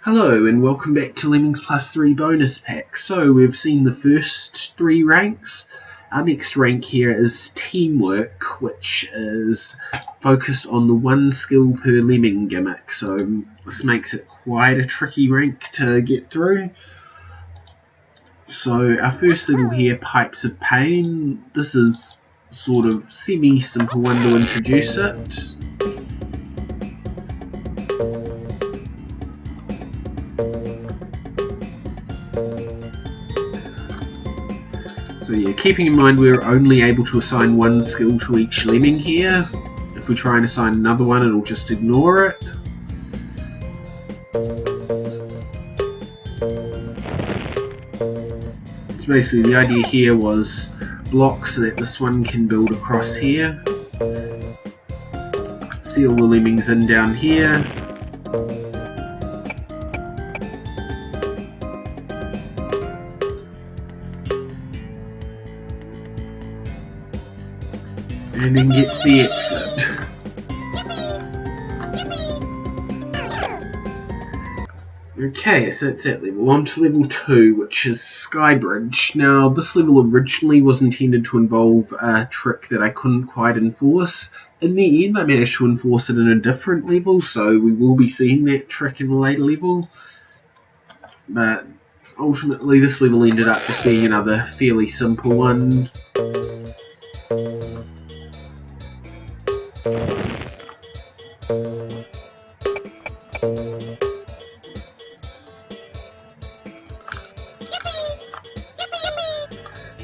Hello and welcome back to Lemmings Plus 3 bonus pack. So we've seen the first 3 ranks. Our next rank here is Teamwork, which is focused on the 1 skill per lemming gimmick. So this makes it quite a tricky rank to get through. So our first level here, Pipes of Pain. This is sort of semi-simple one to introduce it. So yeah, keeping in mind we're only able to assign 1 skill to each lemming here. If we try and assign another one, it'll just ignore it. So basically the idea here was block so that this one can build across here. See all the lemmings in down here. And then gets the exit. Okay, so that's that level. On to level 2, which is Skybridge. Now, this level originally was intended to involve a trick that I couldn't quite enforce. In the end, I managed to enforce it in a different level, so we will be seeing that trick in a later level. But ultimately, this level ended up just being another fairly simple one.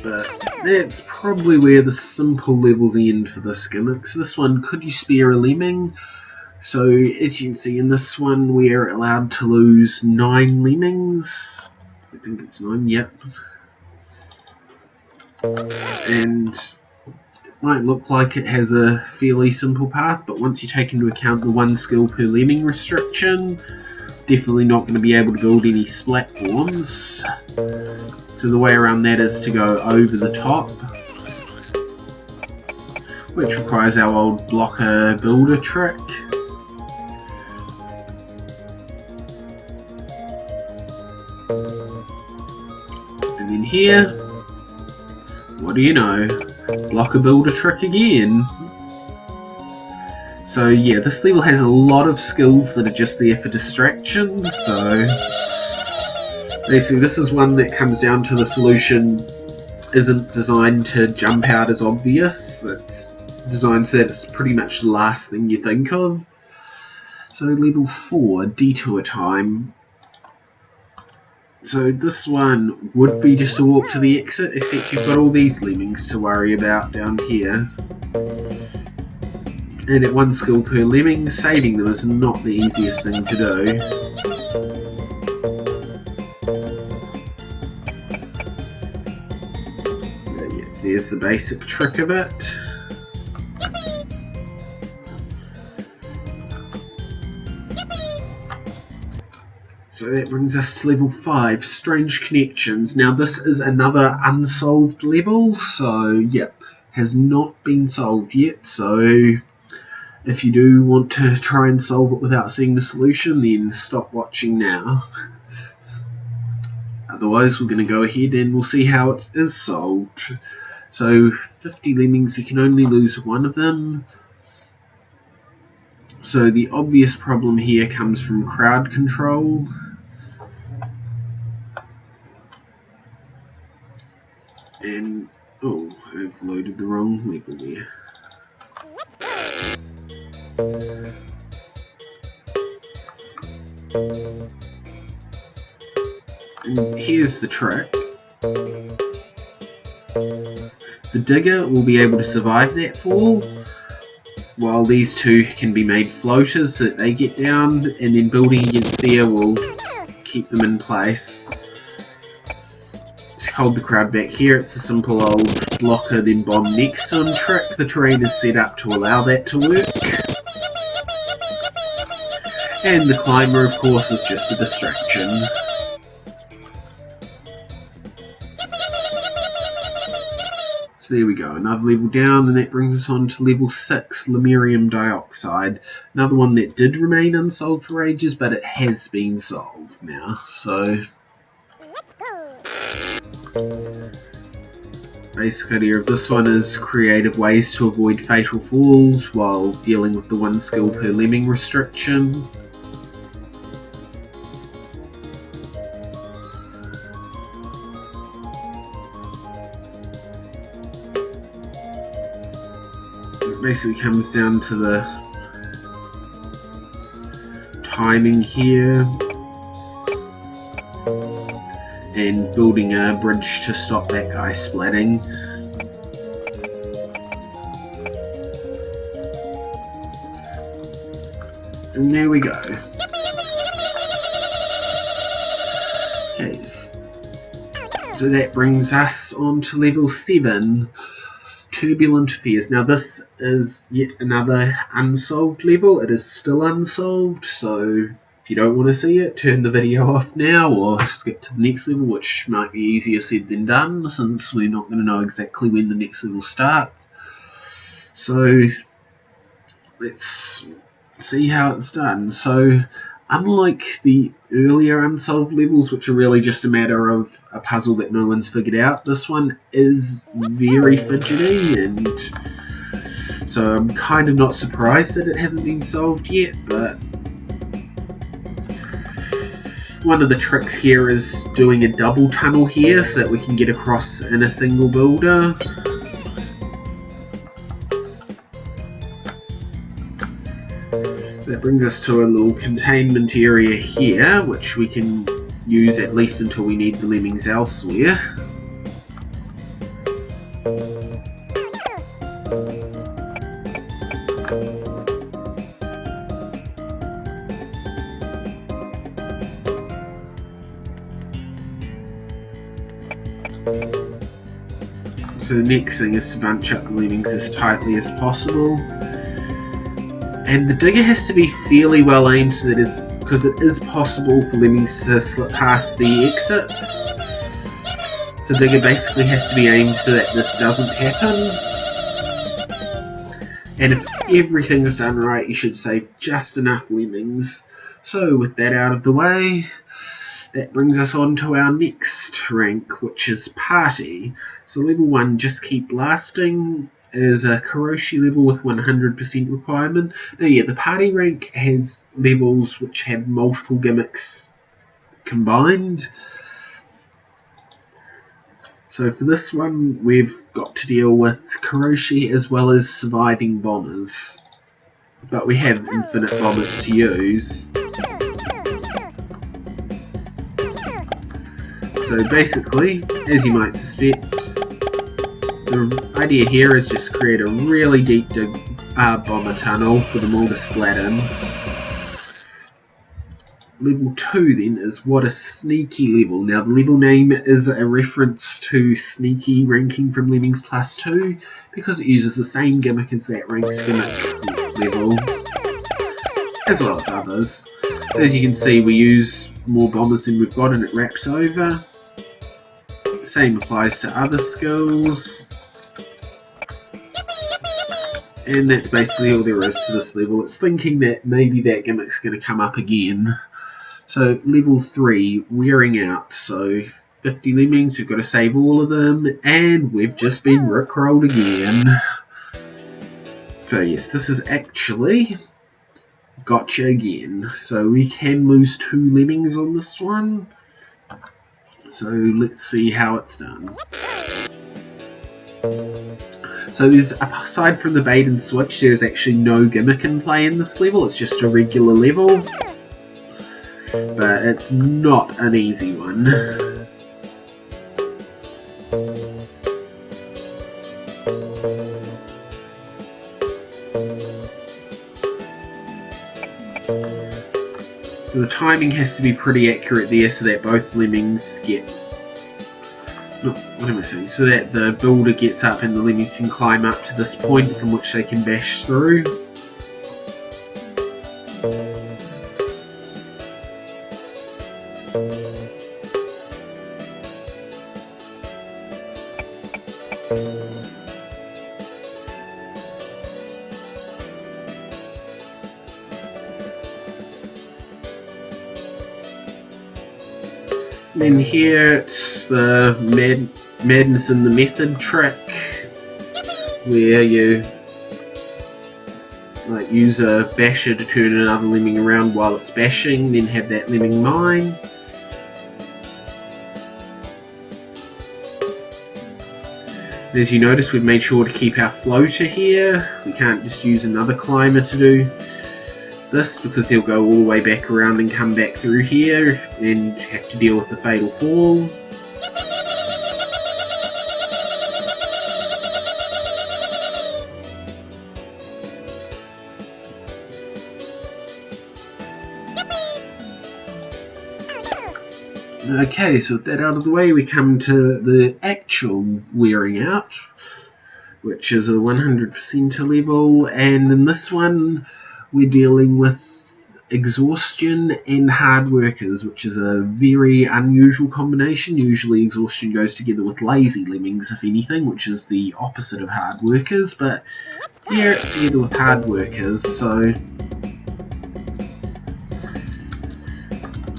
But that's probably where the simple levels end for this gimmick. So this one, could you spare a lemming? So as you can see in this one, we're allowed to lose 9 lemmings. I think it's 9, yep. And it might look like it has a fairly simple path, but once you take into account the 1 skill per lemming restriction, definitely not going to be able to build any splat forms. So the way around that is to go over the top, which requires our old blocker builder trick. And then here, what do you know, blocker builder trick again. So yeah, this level has a lot of skills that are just there for distractions, so basically this is one that comes down to the solution isn't designed to jump out as obvious. It's designed so that it's pretty much the last thing you think of. So level 4, Detour Time. So this one would be just a walk to the exit, except you've got all these lemmings to worry about down here. And at 1 skill per lemming, saving them is not the easiest thing to do. There's the basic trick of it. So that brings us to level 5, Strange Connections. Now this is another unsolved level, so yep, has not been solved yet, so if you do want to try and solve it without seeing the solution, then stop watching now. Otherwise we're going to go ahead and we'll see how it is solved. So 50 lemmings, we can only lose 1 of them. So the obvious problem here comes from crowd control. And, oh, I've loaded the wrong level there. And here's the trick. The digger will be able to survive that fall, while these 2 can be made floaters so that they get down, and then building against there will keep them in place. To hold the crowd back here, it's a simple old blocker then bomb next to him trick. The terrain is set up to allow that to work. And the climber, of course, is just a distraction. So there we go, another level down, and that brings us on to level 6, Lemurium dioxide. Another one that did remain unsolved for ages, but it has been solved now. So basic idea of this one is creative ways to avoid fatal falls while dealing with the 1 skill per lemming restriction. It basically comes down to the timing here and building a bridge to stop that guy splatting. And there we go. Okay, so that brings us on to level 7, Turbulent Affairs. Now this is yet another unsolved level. It is still unsolved, so if you don't want to see it, turn the video off now or skip to the next level, which might be easier said than done since we're not going to know exactly when the next level starts. So let's see how it's done. So unlike the earlier unsolved levels, which are really just a matter of a puzzle that no one's figured out, this one is very fidgety, and so I'm kind of not surprised that it hasn't been solved yet. But one of the tricks here is doing a double tunnel here so that we can get across in a single builder. That brings us to a little containment area here, which we can use at least until we need the lemmings elsewhere. So the next thing is to bunch up the lemmings as tightly as possible. And the digger has to be fairly well aimed so that because it is possible for lemmings to slip past the exit. So the digger basically has to be aimed so that this doesn't happen. And if everything's done right, you should save just enough lemmings. So with that out of the way, that brings us on to our next rank, which is Party. So level 1, Just Keep Blasting, is a Karoshi level with 100% requirement. Now yeah, the Party rank has levels which have multiple gimmicks combined. So for this one, we've got to deal with Karoshi as well as surviving bombers. But we have infinite bombers to use. So basically, as you might suspect, the idea here is just create a really deep bomber tunnel for them all to splat in. Level 2 then is What a Sneaky Level. Now the level name is a reference to Sneaky ranking from Lemmings Plus 2 because it uses the same gimmick as that rank's gimmick level, as well as others. So as you can see, we use more bombers than we've got and it wraps over. Same applies to other skills. And that's basically all there is to this level. It's thinking that maybe that gimmick's going to come up again. So level 3, Wearing Out. So 50 lemmings, we've got to save all of them, and we've just been rickrolled again. So yes, this is actually gotcha again. So we can lose 2 lemmings on this one. So let's see how it's done. So there's, aside from the bait and switch, there's actually no gimmick in play in this level. It's just a regular level. But it's not an easy one. So the timing has to be pretty accurate there so that both lemmings get... No, what am I saying? So that the builder gets up and the lemmings can climb up to this point from which they can bash through. Then here it's the madness in the method trick, where you use a basher to turn another lemming around while it's bashing, then have that lemming mine. As you notice, we've made sure to keep our floater here. We can't just use another climber to do this, because he'll go all the way back around and come back through here and have to deal with the fatal fall. Okay, so with that out of the way, we come to the actual wearing out, which is a 100% level, and in this one we're dealing with exhaustion and hard workers, which is a very unusual combination. Usually exhaustion goes together with lazy lemmings, if anything, which is the opposite of hard workers, but here it's together with hard workers. So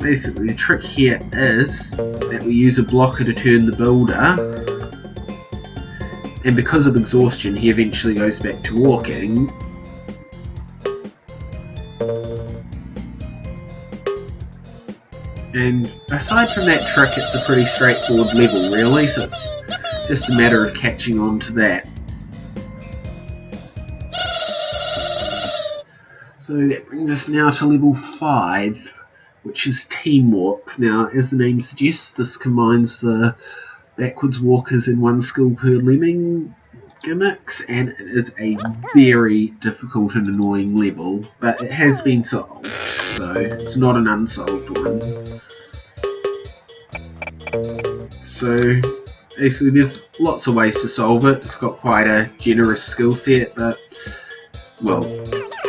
basically the trick here is that we use a blocker to turn the builder, and because of exhaustion he eventually goes back to walking. And aside from that trick, it's a pretty straightforward level really, so it's just a matter of catching on to that. So that brings us now to level 5, which is Teamwork. Now, as the name suggests, this combines the backwards walkers and one skill per lemming gimmicks, and it is a very difficult and annoying level, but it has been solved, so it's not an unsolved one. So basically there's lots of ways to solve it. It's got quite a generous skill set, but, well,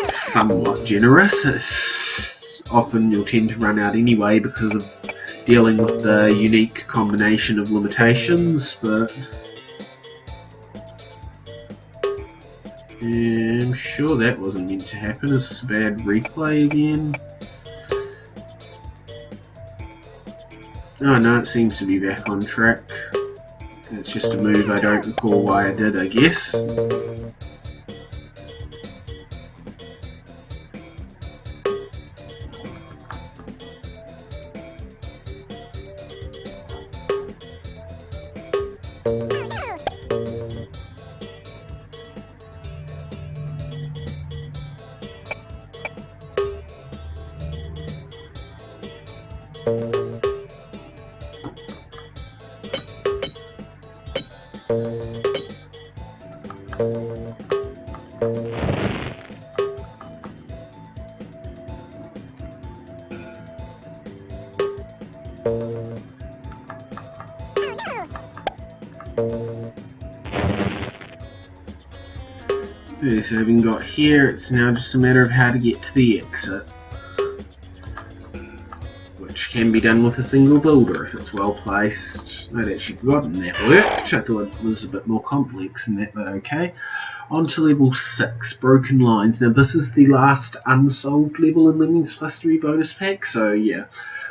somewhat generous. It's often you'll tend to run out anyway because of dealing with the unique combination of limitations, but I'm sure that wasn't meant to happen. Is this a bad replay again? Oh no, it seems to be back on track. It's just a move I don't recall why I did, I guess. Okay, so having got here, it's now just a matter of how to get to the exit, which can be done with a single builder if it's well placed. I'd actually forgotten that worked. I thought it was a bit more complex than that, but okay. On to level 6, Broken Lines. Now this is the last unsolved level in Lemmings Plus 3 bonus pack, so yeah,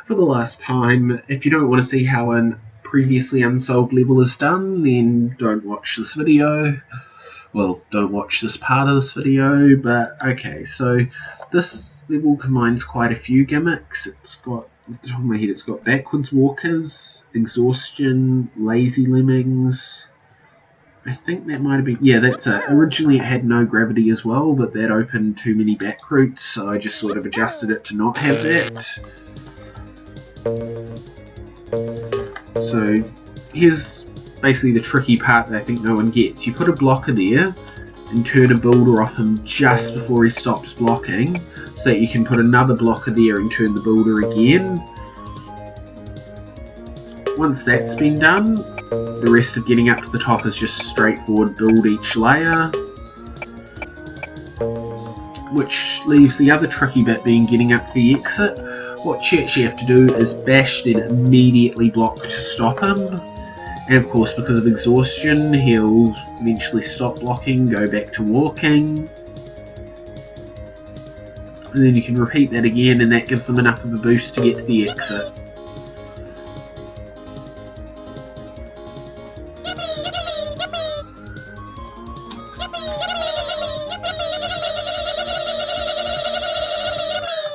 for the last time, if you don't want to see how a previously unsolved level is done, then don't watch this video. Well, don't watch this part of this video, but okay, so this level combines quite a few gimmicks. It's got, off the top of my head, it's got backwards walkers, exhaustion, lazy lemmings. I think that might have been, yeah, that's it. Originally it had no gravity as well, but that opened too many back routes, so I just sort of adjusted it to not have that. So here's basically the tricky part that I think no one gets. You put a blocker there and turn a builder off him just before he stops blocking, so that you can put another blocker there and turn the builder again. Once that's been done, the rest of getting up to the top is just straightforward build each layer, which leaves the other tricky bit being getting up to the exit. What you actually have to do is bash, then immediately block to stop him. And of course, because of exhaustion, he'll eventually stop blocking, go back to walking. And then you can repeat that again, and that gives them enough of a boost to get to the exit.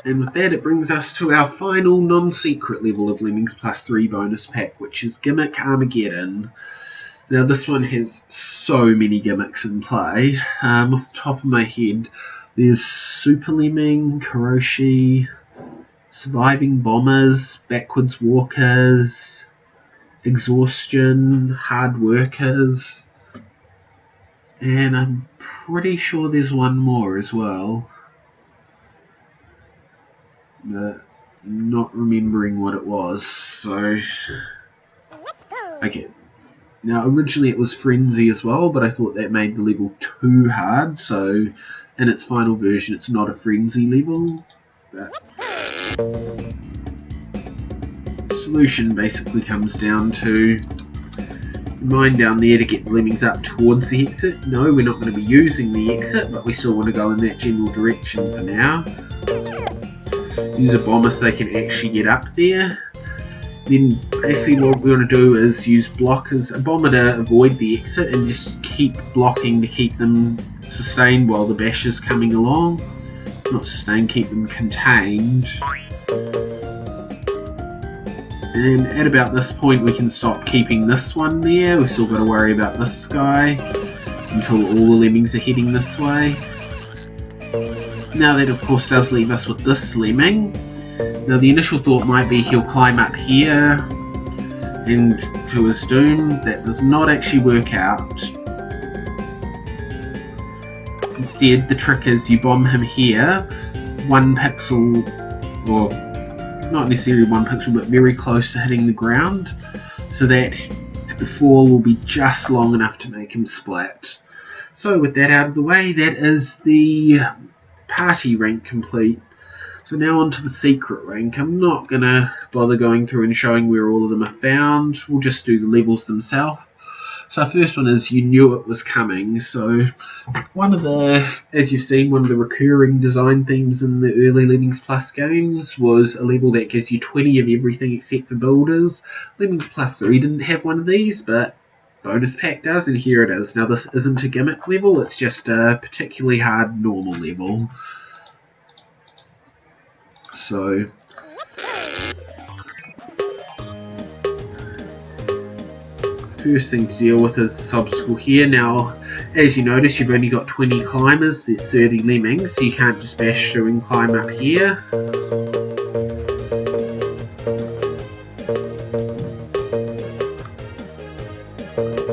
And with that, it brings us to our final non-secret level of Lemmings Plus 3 bonus pack, which is Gimmick Armageddon. Now this one has so many gimmicks in play. Off the top of my head, there's Super Lemming, Karoshi, Surviving Bombers, Backwards Walkers, Exhaustion, Hard Workers, and I'm pretty sure there's one more as well. But not remembering what it was, so... Okay. Now, originally it was Frenzy as well, but I thought that made the level too hard, so in its final version it's not a Frenzy level. But the solution basically comes down to mine down there to get the Lemmings up towards the exit. No, we're not going to be using the exit, but we still want to go in that general direction for now. Use a bomber so they can actually get up there. Then basically what we want to do is use blockers, a bomber to avoid the exit and just keep blocking to keep them sustained while the bash is coming along. Not sustained, keep them contained. And at about this point we can stop keeping this one there. We've still got to worry about this guy until all the Lemmings are heading this way. Now that of course does leave us with this Lemming. Now the initial thought might be he'll climb up here and to his doom. That does not actually work out. Instead the trick is you bomb him here, 1 pixel, or not necessarily 1 pixel but very close to hitting the ground, so that the fall will be just long enough to make him splat. So with that out of the way, that is the party rank complete. So now onto the secret rank. I'm not going to bother going through and showing where all of them are found. We'll just do the levels themselves. So our first one is You Knew It Was Coming. So one of the, as you've seen, one of the recurring design themes in the early Lemmings Plus games was a level that gives you 20 of everything except for builders. Lemmings Plus 3 didn't have one of these, but bonus pack does, and here it is. Now this isn't a gimmick level, it's just a particularly hard normal level. So first thing to deal with is this obstacle here. Now as you notice, you've only got 20 climbers, there's 30 lemmings, so you can't just bash through and climb up here.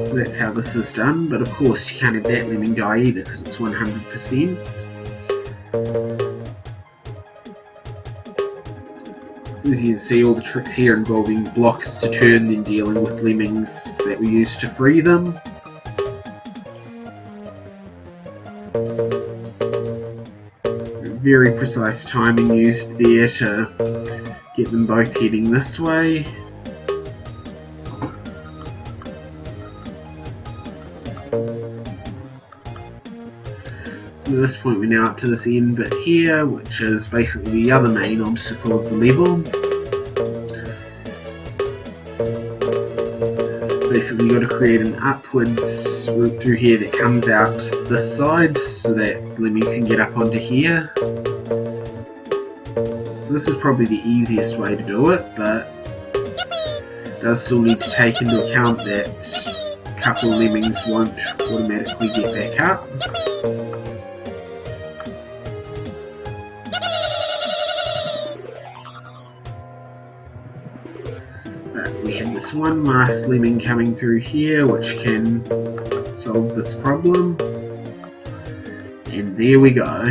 So that's how this is done, but of course you can't have that lemming die either because it's 100%. As you can see, all the tricks here involving blocks to turn, then dealing with lemmings that we use to free them. Very precise timing used there to get them both heading this way. At this point we're now up to this end bit here, which is basically the other main obstacle of the level. Basically you've got to create an upwards route through here that comes out this side so that lemmings can get up onto here. This is probably the easiest way to do it, but it does still need to take into account that a couple of lemmings won't automatically get back up. We have this one last lemming coming through here which can solve this problem, and there we go.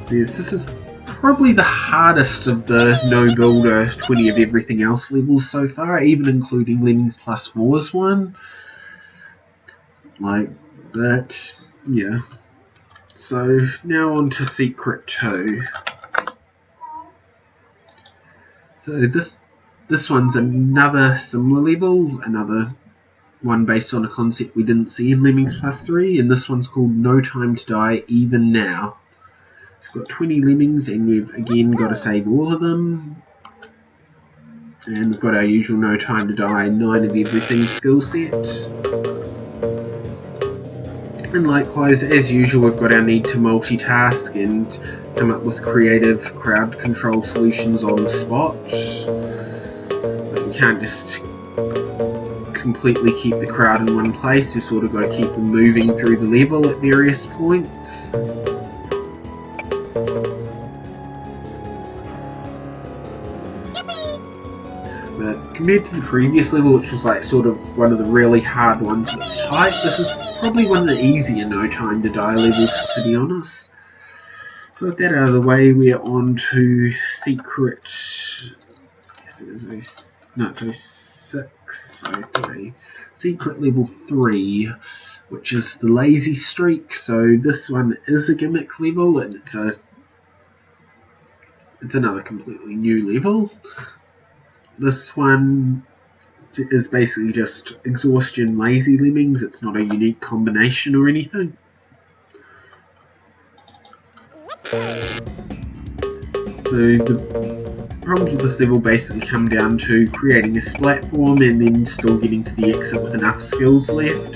This is probably the hardest of the no builder 20 of everything else levels so far, even including Lemmings Plus 4's one. But yeah. So now on to Secret 2. So this one's another similar level, another one based on a concept we didn't see in Lemmings Plus 3, and this one's called No Time to Die Even Now. So we've got 20 lemmings and we've again got to save all of them. And we've got our usual No Time to Die 9 of everything skill set. And likewise, as usual, we've got our need to multitask and come up with creative crowd control solutions on the spot. You can't just completely keep the crowd in one place, you sort of got to keep them moving through the level at various points. But compared to the previous level, which was like sort of one of the really hard ones that's tight, this is probably one of the easier no time to die levels, to be honest. So with that out of the way, we are on to secret. Yes, it is. No, it's 06. So 3. Secret level 3, which is the lazy streak. So this one is a gimmick level, and it's another completely new level. This one is basically just exhaustion lazy lemmings. It's not a unique combination or anything. So the problems with this level basically come down to creating this platform and then still getting to the exit with enough skills left.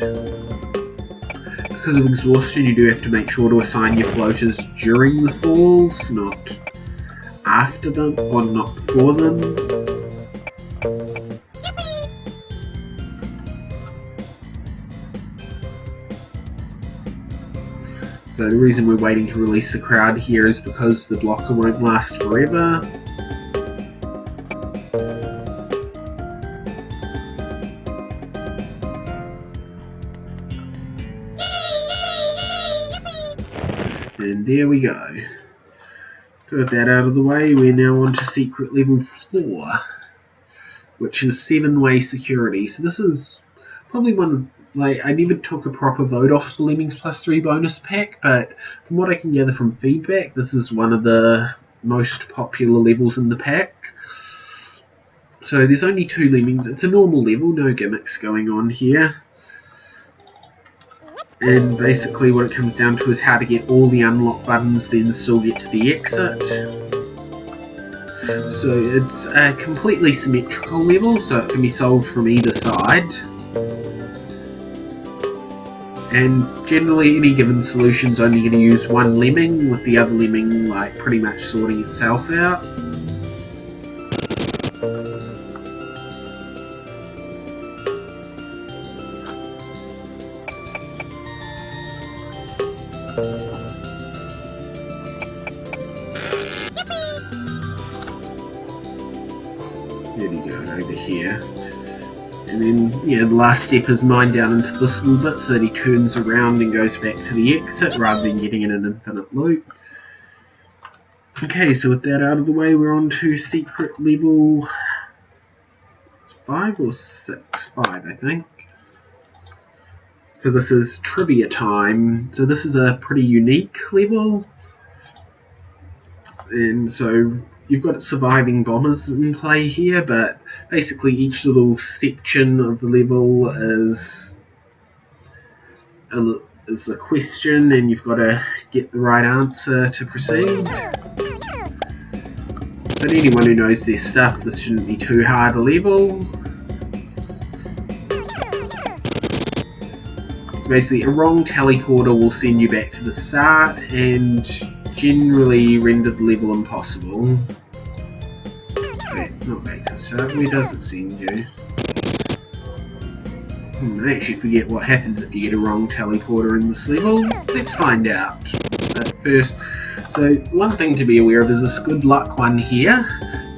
Because of exhaustion, you do have to make sure to assign your floaters during the falls, not after them or not before them. So the reason we're waiting to release the crowd here is because the blocker won't last forever. And there we go. Got that out of the way, we're now on to secret level 4, which is 7-way security. So this is probably one, like, I never took a proper vote off the Lemmings Plus 3 bonus pack, but from what I can gather from feedback, this is one of the most popular levels in the pack. So there's only 2 Lemmings, it's a normal level, no gimmicks going on here. And basically what it comes down to is how to get all the unlock buttons, then still get to the exit. So it's a completely symmetrical level, so it can be solved from either side. And generally any given solution's only going to use one lemming, with the other lemming like pretty much sorting itself out. There we go, over here. And then, yeah, the last step is mine down into this little bit so that he turns around and goes back to the exit rather than getting in an infinite loop. Okay, so with that out of the way, we're on to secret level 5 or 6? 5, I think. So this is trivia time. So this is a pretty unique level. And so you've got surviving bombers in play here, but basically each little section of the level is a question, and you've got to get the right answer to proceed. So to anyone who knows their stuff, this shouldn't be too hard a level. So basically a wrong teleporter will send you back to the start and generally render the level impossible. Wait, not back to the start, where does it send you? I actually forget what happens if you get a wrong teleporter in this level. Let's find out. But first, so one thing to be aware of is this good luck one here.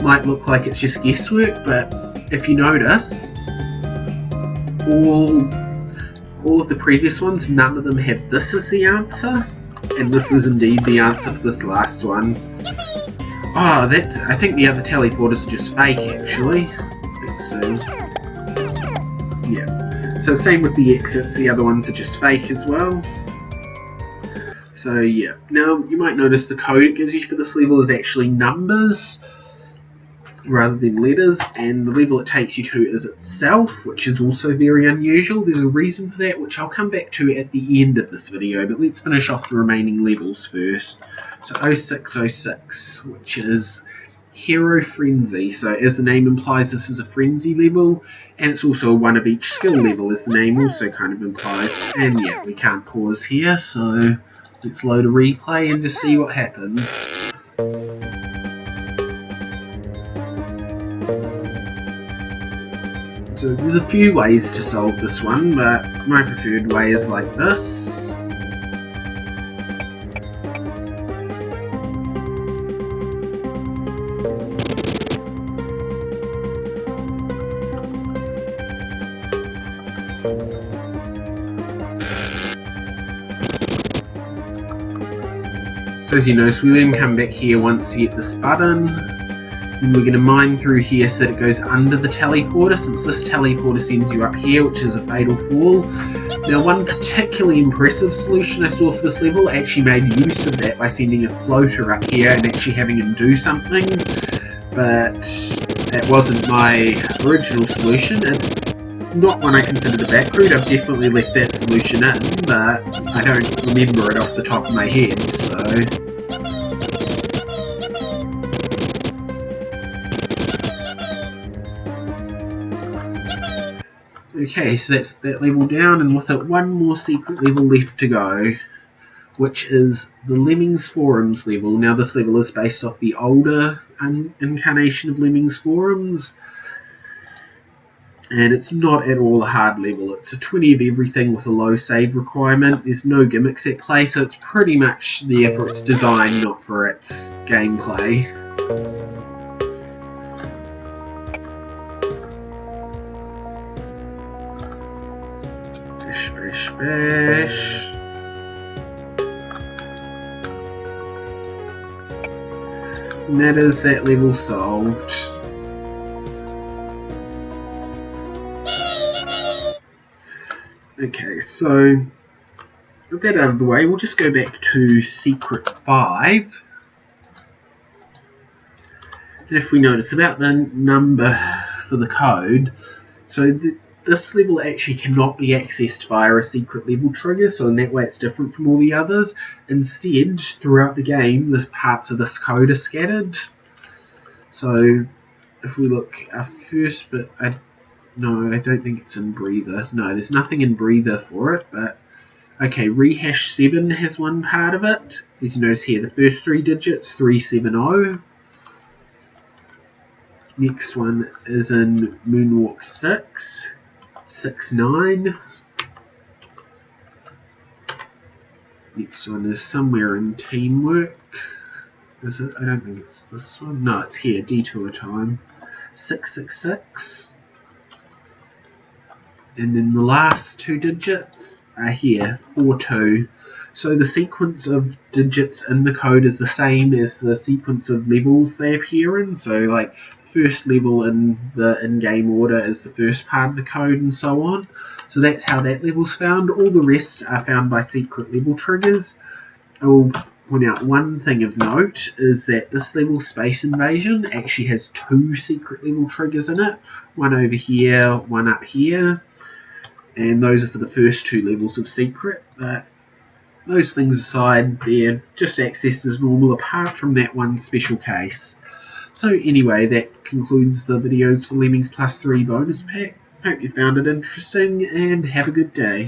Might look like it's just guesswork, but if you notice, all of the previous ones, none of them have this as the answer. And this is indeed the answer for this last one. Oh, I think the other teleporters are just fake, actually. Let's see. Yeah. So same with the exits, the other ones are just fake as well. So yeah. Now, you might notice the code it gives you for this level is actually numbers rather than letters, and the level it takes you to is itself, which is also very unusual. There's a reason for that, which I'll come back to at the end of this video, but let's finish off the remaining levels first. So 0606, which is Hero Frenzy. So as the name implies, this is a frenzy level, and it's also a one of each skill level, as the name also kind of implies. And yeah, we can't pause here, so let's load a replay and just see what happens. So there's a few ways to solve this one, but my preferred way is like this. So as you notice, we then come back here once you hit this button, and we're going to mine through here so that it goes under the teleporter, since this teleporter sends you up here, which is a fatal fall. Now, one particularly impressive solution I saw for this level actually made use of that by sending a floater up here and actually having him do something, but that wasn't my original solution. It's not one I considered a back route. I've definitely left that solution in, but I don't remember it off the top of my head, so... Okay, so that's that level down, and with it one more secret level left to go, which is the Lemmings Forums level. Now this level is based off the older incarnation of Lemmings Forums, and it's not at all a hard level. It's a 20 of everything with a low save requirement. There's no gimmicks at play, so it's pretty much there for its design, not for its gameplay. Bash. And that is that level solved. Okay, so with that out of the way, we'll just go back to Secret 5. And if we notice about the number for the code, so this level actually cannot be accessed via a secret level trigger, so in that way it's different from all the others. Instead, throughout the game, parts of this code are scattered. So, if we look, our first bit, no, I don't think it's in Breather. No, there's nothing in Breather for it, but... Okay, Rehash 7 has one part of it. As you notice here, the first 3 digits, 370. Next one is in Moonwalk 6. 6-9. Next one is somewhere in Teamwork. Is it? I don't think it's this one. No, it's here. Detour Time. 666. And then the last 2 digits are here. 42. So the sequence of digits in the code is the same as the sequence of levels they appear in. So like first level in the in-game order is the first part of the code and so on. So that's how that level's found. All the rest are found by secret level triggers. I will point out one thing of note is that this level, Space Invasion, actually has 2 secret level triggers in it. One over here, one up here. And those are for the first 2 levels of secret. But those things aside, they're just accessed as normal apart from that one special case. So anyway, that concludes the videos for Lemmings Plus 3 bonus pack. Hope you found it interesting, and have a good day.